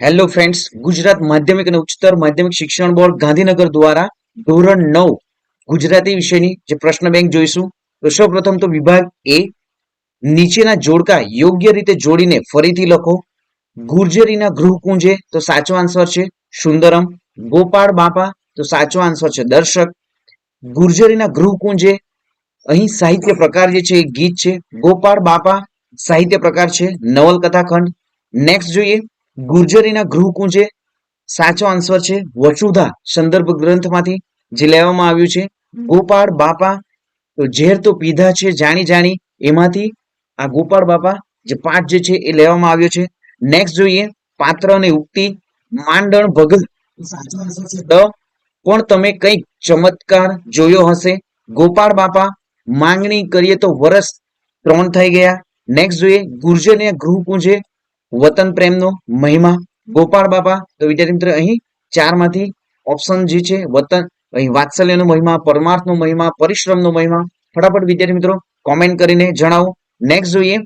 Hello friends, Gujarat માધ્યમિક અને ઉચ્ચતર માધ્યમિક શિક્ષણ બોર્ડ ગાંધીનગર દ્વારા ધોરણ 9 ગુજરાતી વિષયની જે પ્રશ્ન બેંક જોઈશું. તો સૌપ્રથમ તો વિભાગ એ, નીચેના જોડકા યોગ્ય રીતે જોડીને ફરીથી લખો. ગુર્જરીના ગૃહકુંજે તો સાચો આન્સર છે સુંદરમ. ગોપાળ બાપા તો સાચો આન્સર છે દર્શક. ગુર્જરીના ગૃહકુંજે અહીં સાહિત્ય પ્રકાર જે છે એ ગીત છે. ગોપાળ બાપા સાહિત્ય પ્રકાર છે નવલકથા ખંડ. નેક્સ્ટ જોઈએ, ગુર્જરીના ગૃહકુંજે સાચો આન્સર છે વસુધા સંદર્ભ ગ્રંથમાંથી જે લેવામાં આવ્યું છે. ગોપાળ બાપા તો ઝેર તો પીધા છે જાણી જાણી એમાંથી આ ગોપાળ બાપા જે પાઠ જે છે એ લેવામાં આવ્યો છે. નેક્સ્ટ જોઈએ, પાત્ર અને ઉક્તિ. માંડણ ભગત સાચો આન્સર છે ડ. પણ તમે કંઈક ચમત્કાર જોયો હશે. ગોપાળ બાપા માંગણી કરીએ તો વરસ 3 થઈ ગયા. નેક્સ્ટ જોઈએ, ગુર્જર ગૃહકુંજે વતન પ્રેમનો મહિમા. ગોપાળ બાપા તો વિદ્યાર્થી મિત્ર અહીં ચારમાંથી ઓપ્શન જે છે વતન, અહીં વાત્સલ્યનો મહિમા, પરમાર્થનો મહિમા, પરિશ્રમનો મહિમા. ફટાફટ વિદ્યાર્થી મિત્રો કોમેન્ટ કરીને જણાવો. નેક્સ્ટ જોઈએ,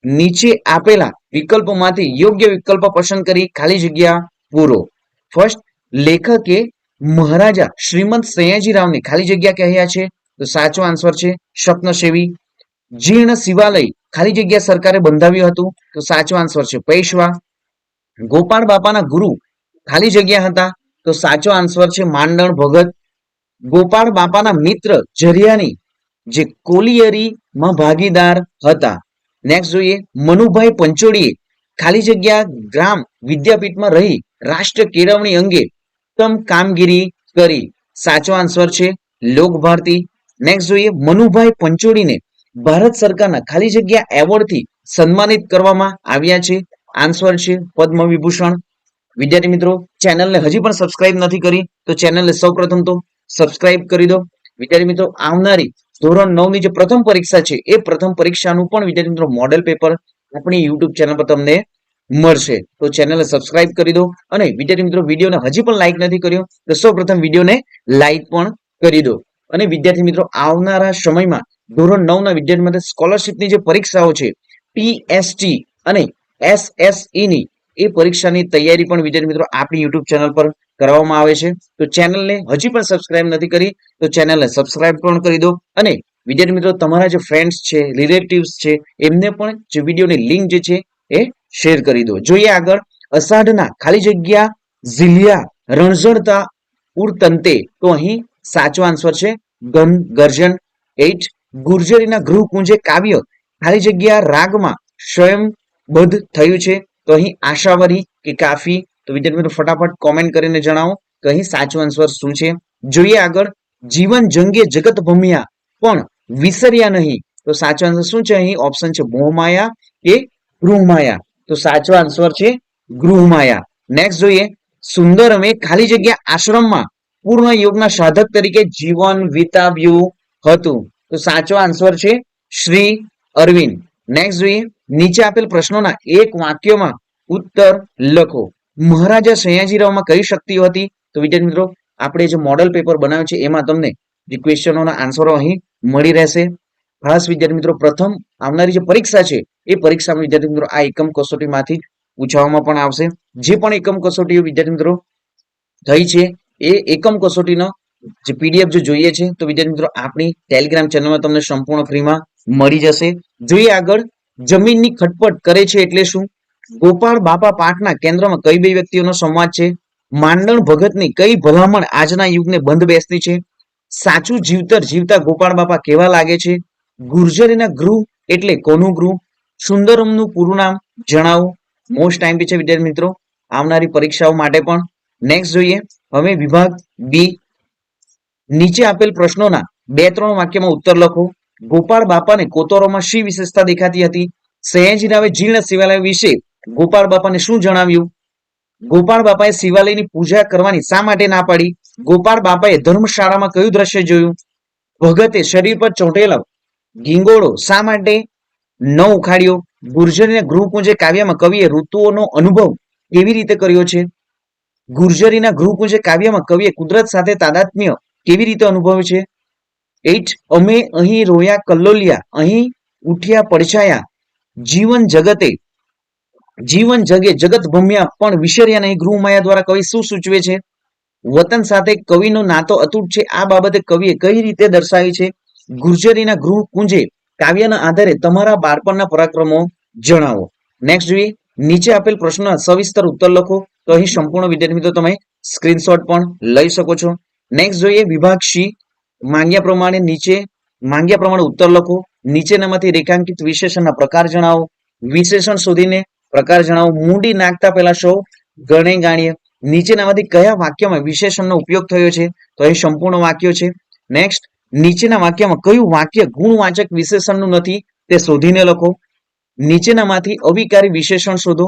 નીચે આપેલા વિકલ્પોમાંથી યોગ્ય વિકલ્પ પસંદ કરી ખાલી જગ્યા પૂરો. ફર્સ્ટ, લેખકે મહારાજા શ્રીમંત સયાજીરાવને ખાલી જગ્યા કહ્યા છે તો સાચો આન્સર છે સ્વપ્નસેવી. જીર્ણ શિવાલય ખાલી જગ્યા સરકારે બંધાવ્યું હતું તો સાચો આન્સર છે પેશવા. ગોપાળ બાપાના ગુરુ ખાલી જગ્યા હતા તો સાચો આન્સર છે માંડણ ભગત. ગોપાળ બાપાના મિત્ર જરિયાની જે કોલિયરીમાં ભાગીદાર હતા. નેક્સ્ટ જોઈએ, મનુભાઈ પંચોળીએ ખાલી જગ્યા ગ્રામ વિદ્યાપીઠમાં રહી રાષ્ટ્ર કેળવણી અંગે ઉત્તમ કામગીરી કરી. સાચો આન્સર છે લોકભારતી. નેક્સ્ટ જોઈએ, મનુભાઈ પંચોળીને ભારત સરકારના ખાલી જગ્યા એવોર્ડથી સન્માનિત કરવામાં આવ્યા છે. આન્સર છે પદ્મ વિભૂષણ. વિદ્યાર્થી મિત્રો, ચેનલને હજી પણ સબસ્ક્રાઇબ નથી કરી તો ચેનલને સૌપ્રથમ તો સબસ્ક્રાઇબ કરી દો. વિદ્યાર્થી મિત્રો, આવનારી ધોરણ 9 ની જે પ્રથમ પરીક્ષા છે એ પ્રથમ પરીક્ષાનું પણ વિદ્યાર્થી મિત્રો મોડેલ પેપર આપણી યુટ્યુબ ચેનલ પર તમને મળશે. તો ચેનલને સબસ્ક્રાઇબ કરી દો. અને વિદ્યાર્થી મિત્રો, વિડીયોને હજી પણ લાઈક નથી કર્યો તો સૌપ્રથમ વિડીયોને લાઈક પણ કરી દો. અને વિદ્યાર્થી મિત્રો, આવનારા સમયમાં ધોરણ 9 ના વિદ્યાર્થી માટે સ્કોલરશિપની જે પરીક્ષાઓ છે પીએસટી અને એસએસઈ ની એ પરીક્ષાની તૈયારી પણ વિદ્યાર્થી મિત્રો આપણી યુટ્યુબ ચેનલ પર કરવામાં આવે છે. તો ચેનલને હજી પણ સબસ્ક્રાઇબ નથી કરી તો ચેનલને સબસ્ક્રાઇબ પણ કરી દો. અને વિદ્યાર્થી મિત્રો, તમારા જે ફ્રેન્ડ્સ છે, રિલેટિવ્સ છે, એમને પણ જે વિડીયોની લિંક જે છે એ શેર કરી દો. જોઈએ આગળ, અષાઢના ખાલી જગ્યા ઝીલિયા રણઝણતા ઉરતંતે તો અહીં સાચો આન્સર છે ગર્જન. 8, ગુર્જરીના ગૃહકુંજે કાવ્ય ખાલી જગ્યા રાગમાં સ્વયંબદ્ધ થયું છે તો અહીં આશાવરી કે કાફી. તો વિદ્યાર્થી મિત્રો ફટાફટ કોમેન્ટ કરીને જણાવો કે અહીં સાચો આન્સર શું છે. જોઈએ આગળ, જીવન જંગે જગત ભમ્યા પણ વિસર્યા નહીં તો સાચો આન્સર શું છે? અહીં ઓપ્શન છે મોહમાયા કે ગૃહમાયા. તો સાચો આન્સર છે ગૃહમાયા. નેક્સ્ટ જોઈએ, સુંદરમે ખાલી જગ્યા આશ્રમમાં પૂર્ણ યોગના સાધક તરીકે જીવન વિતાવ્યું હતું તો સાચો આન્સર છે શ્રી અરવિંદ. નેક્સ્ટ જોઈએ, નીચે આપેલ પ્રશ્નોના એક વાક્યમાં ઉત્તર લખો. મહારાજા સયાજીરાવમાં કઈ શક્તિઓ હતી? તો વિદ્યાર્થી મિત્રો, આપણે જે મોડેલ પેપર બનાવ્યું છે એમાં તમને જે ક્વેશ્ચનોના આન્સરો અહીં મળી રહેશે. ખાસ વિદ્યાર્થી મિત્રો, પ્રથમ આવનારી જે પરીક્ષા છે એ પરીક્ષામાં વિદ્યાર્થી મિત્રો આ એકમ કસોટીમાંથી પૂછવામાં પણ આવશે. જે પણ એકમ કસોટીઓ વિદ્યાર્થી મિત્રો થઈ છે એ એકમ કસોટીનો જે પીડીએફ જો જોઈએ છે તો વિદ્યાર્થી મિત્રો આપણી ટેલિગ્રામ ચેનલમાં તમને સંપૂર્ણ ફ્રીમાં મળી જશે. જોઈએ આગળ, જમીનની ખટપટ કરે છે એટલે શું? ગોપાળ બાપા પાઠના કેન્દ્રમાં કઈ બે વ્યક્તિઓનો સંવાદ છે? માંડણ ભગતની કઈ ભલામણ આજના યુગને બંધ બેસતી છે? સાચું જીવતર જીવતા ગોપાળ બાપા કેવા લાગે છે? ગુર્જરીના ગૃહ એટલે કોનું ગૃહ? સુંદરમનું પૂરું નામ જણાવો. મોસ્ટ ટાઈમ છે વિદ્યાર્થી મિત્રો આવનારી પરીક્ષાઓ માટે પણ. નેક્સ્ટ જોઈએ, હવે વિભાગ બી, નીચે આપેલ પ્રશ્નોના 2-3 વાક્યમાં ઉત્તર લખો. ગોપાળ બાપાને કોતરોમાં શી વિશેષતા દેખાતી હતી? સયાજીરાવે જીર્ણ શિવાલય વિશે ગોપાળ બાપાને શું જણાવ્યું? ગોપાળ બાપાએ શિવાલયની પૂજા કરવાની શા માટે ના પાડી? ગોપાળ બાપાએ ધર્મશાળામાં કયું દ્રશ્ય જોયું? ભગતે શરીર પર ચોંટેલો ગીંગોળો શા માટે ન ઉખાડ્યો? ગુર્જરીના ગૃહકુંજે કાવ્યમાં કવિએ ઋતુઓનો અનુભવ કેવી રીતે કર્યો છે? ગુર્જરીના ગૃહકુંજે કાવ્યમાં કવિએ કુદરત સાથે તાદાત્મ્ય કેવી રીતે અનુભવ્યું છે? 8, અમે અહીં રોયા કલ્લોલિયા અહીં ઉઠ્યા પડછાયા જીવન જગતે જીવન જગે જગત ભમ્યા પણ વિસર્યા નહીં ગૃહમાયા દ્વારા કવિ શું સૂચવે છે? વતન સાથે કવિનો નાતો અતૂટ છે. આ બાબતે કવિએ કઈ રીતે દર્શાવી છે? ગુર્જરીના ગૃહ કુંજે કાવ્યના આધારે તમારા બાળપણના પરાક્રમો જણાવો. નેક્સ્ટ જોઈએ, નીચે આપેલ પ્રશ્નના સવિસ્તર ઉત્તર લખો. તો અહીં સંપૂર્ણ વિદ્યાર્થી મિત્રો તમે સ્ક્રીનશોટ પણ લઈ શકો છો. નેક્સ્ટ જોઈએ, વિભાગ સી, માંગ્યા પ્રમાણે ઉત્તર લખો. નીચેનામાંથી રેખાંકિત વિશેષણના પ્રકાર જણાવો. વિશેષણ શોધીને પ્રકાર જણાવો. મૂડી નાખતા પહેલા સૌ ગણે ગાણીએ. નીચેનામાંથી કયા વાક્યમાં વિશેષણનો ઉપયોગ થયો છે? તો અહીં સંપૂર્ણ વાક્યો છે. નેક્સ્ટ, નીચેના વાક્યમાં કયું વાક્ય ગુણવાચક વિશેષણનું નથી તે શોધીને લખો. નીચેનામાંથી અવિકારી વિશેષણ શોધો.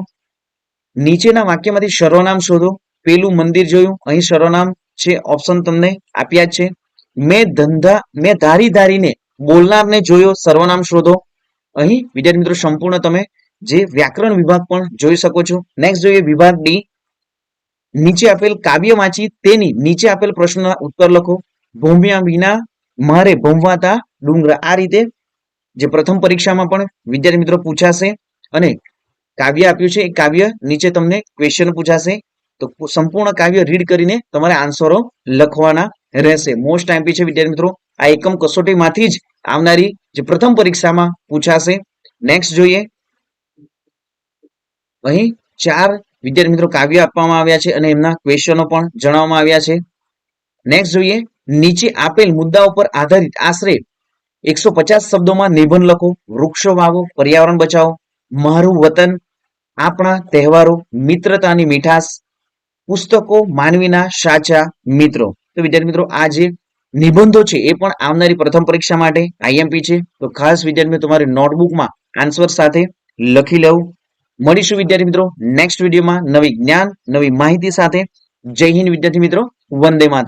નીચેના વાક્યમાંથી સર્વનામ શોધો. પેલું મંદિર જોયું, અહીં સર્વનામ છે, ઓપ્શન તમને આપ્યા છે. મેં ધારીને બોલનારને જોયો, સર્વનામ શોધો. અહીં વિદ્યાર્થી મિત્રો સંપૂર્ણ તમે જે વ્યાકરણ વિભાગ પણ જોઈ શકો છો. નેક્સ્ટ જોઈએ વિભાગ ડી, નીચે આપેલ કાવ્ય વાંચી તેની નીચે આપેલ પ્રશ્નના ઉત્તર લખો. ભૂમ્યા વિના મારે ભમવાતા ડુંગરા. આ રીતે જે પ્રથમ પરીક્ષામાં પણ વિદ્યાર્થી મિત્રો પૂછાશે અને કાવ્ય આપ્યું છે એ કાવ્ય નીચે તમને ક્વેશ્ચન પૂછાશે. તો સંપૂર્ણ કાવ્ય રીડ કરીને તમારે આન્સરો લખવાના રહેશે. મોસ્ટ આઈમ્પી છે વિદ્યાર્થી મિત્રો. આ એકમ કસોટીમાંથી જ આવનારી જે પ્રથમ પરીક્ષામાં પૂછાશે. નેક્સ્ટ જોઈએ, અહીં 4 વિદ્યાર્થી મિત્રો કાવ્ય આપવામાં આવ્યા છે અને એમના ક્વેશ્ચનો પણ જણાવવામાં આવ્યા છે. નેક્સ્ટ જોઈએ, નીચે આપેલ મુદ્દાઓ પર આધારિત આશરે 150 શબ્દોમાં નિબંધ લખો. વૃક્ષો વાવો, પર્યાવરણ બચાવો, મારું વતન, આપણા તહેવારો, મિત્રતાની મીઠાશ, પુસ્તકો માનવીના સાચા મિત્રો. તો વિદ્યાર્થી મિત્રો આ જે નિબંધો છે એ પણ આવનારી પ્રથમ પરીક્ષા માટે આઈએમપી છે. તો ખાસ વિદ્યાર્થી મિત્રો તમારી નોટબુકમાં આન્સર સાથે લખી લેવું. મળીશું વિદ્યાર્થી મિત્રો નેક્સ્ટ વિડીયોમાં નવી જ્ઞાન નવી માહિતી સાથે. જય હિન્દ વિદ્યાર્થી મિત્રો, વંદે માતરમ.